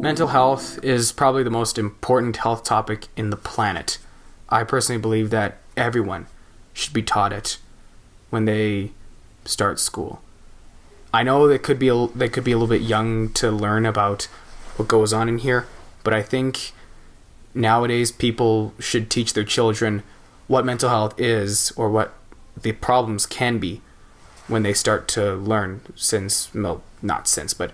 Mental health is probably the most important health topic in the planet. I personally believe that everyone should be taught it when they start school. I know they could be a little bit young to learn about what goes on in here, but I think nowadays people should teach their children what mental health is or what the problems can be when they start to learn but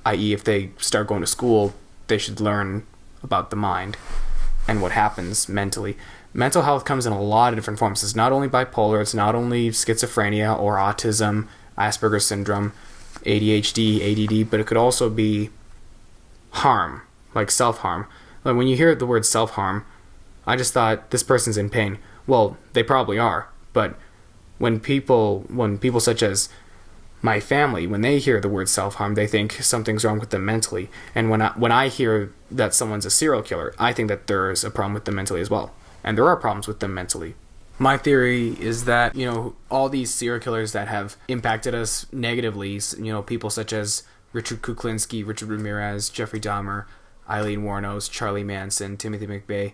i.e. if they start going to school, they should learn about the mind and what happens mentally. Mental health comes in a lot of different forms. It's not only bipolar, it's not only schizophrenia or autism, Asperger's syndrome, ADHD, ADD, but it could also be harm, like self-harm. Like when you hear the word self-harm, I just thought, this person's in pain. Well, they probably are, but when people such as my family, when they hear the word self-harm, they think something's wrong with them mentally. And when I hear that someone's a serial killer, I think that there's a problem with them mentally as well. And there are problems with them mentally. My theory is that, all these serial killers that have impacted us negatively, people such as Richard Kuklinski, Richard Ramirez, Jeffrey Dahmer, Eileen Wuornos, Charlie Manson, Timothy McVeigh,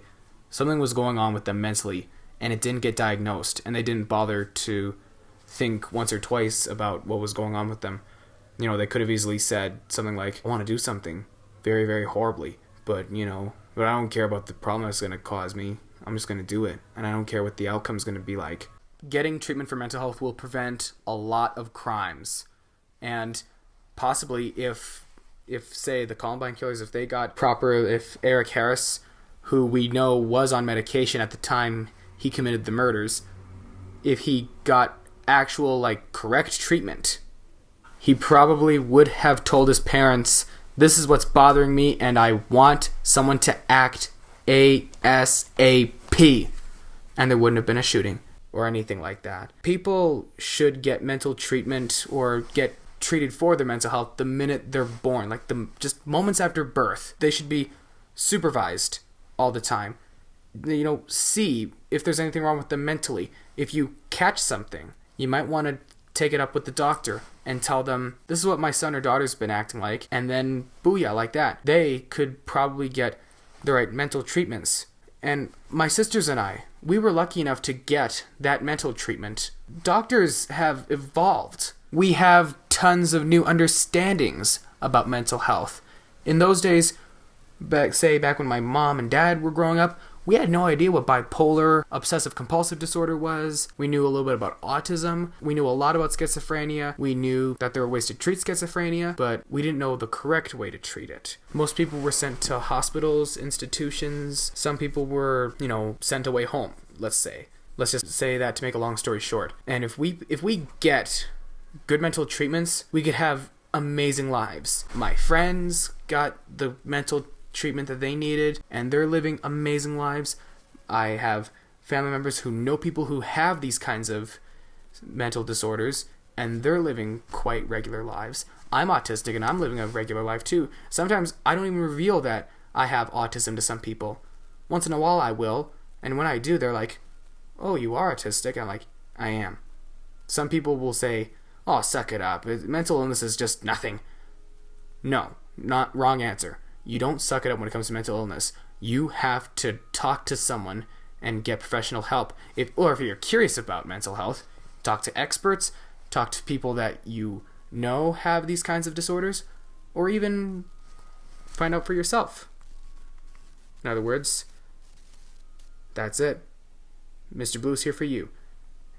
something was going on with them mentally, and it didn't get diagnosed, and they didn't bother to think once or twice about what was going on with them. They could have easily said something like, I want to do something very, very horribly, but I don't care about the problem it's going to cause me. I'm just going to do it, and I don't care what the outcome's going to be like. Getting treatment for mental health will prevent a lot of crimes, and possibly if say the Columbine killers, if Eric Harris, who we know was on medication at the time he committed the murders, if he got actual correct treatment, he probably would have told his parents, this is what's bothering me and I want someone to act ASAP, and there wouldn't have been a shooting or anything like that. People should get mental treatment or get treated for their mental health the minute they're born, just moments after birth. They should be supervised all the time. See if there's anything wrong with them mentally. If you catch something, you might want to take it up with the doctor and tell them, this is what my son or daughter's been acting like, and then booyah, like that. They could probably get the right mental treatments. And my sisters and I, we were lucky enough to get that mental treatment. Doctors have evolved. We have tons of new understandings about mental health. In those days, back when my mom and dad were growing up, we had no idea what bipolar, obsessive compulsive disorder was. We knew a little bit about autism. We knew a lot about schizophrenia. We knew that there were ways to treat schizophrenia, but we didn't know the correct way to treat it. Most people were sent to hospitals, institutions. Some people were, sent away home, let's say. Let's just say that to make a long story short. And if we get good mental treatments, we could have amazing lives. My friends got the mental treatment that they needed, and they're living amazing lives. I have family members who know people who have these kinds of mental disorders, and they're living quite regular lives. I'm autistic, and I'm living a regular life too. Sometimes I don't even reveal that I have autism to some people. Once in a while I will, and when I do, they're like, oh, you are autistic? I'm like, I am. Some people will say, oh, suck it up. Mental illness is just nothing. No, not wrong answer. You don't suck it up when it comes to mental illness. You have to talk to someone and get professional help. If you're curious about mental health, talk to experts, talk to people that you know have these kinds of disorders, or even find out for yourself. In other words, that's it. Mr. Blue's here for you.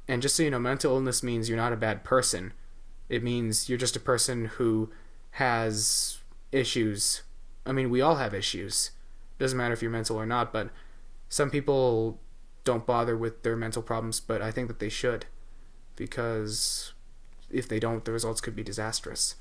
And just so you know, mental illness means you're not a bad person. It means you're just a person who has issues. I mean, we all have issues. Doesn't matter if you're mental or not, but some people don't bother with their mental problems, but I think that they should, because if they don't, the results could be disastrous.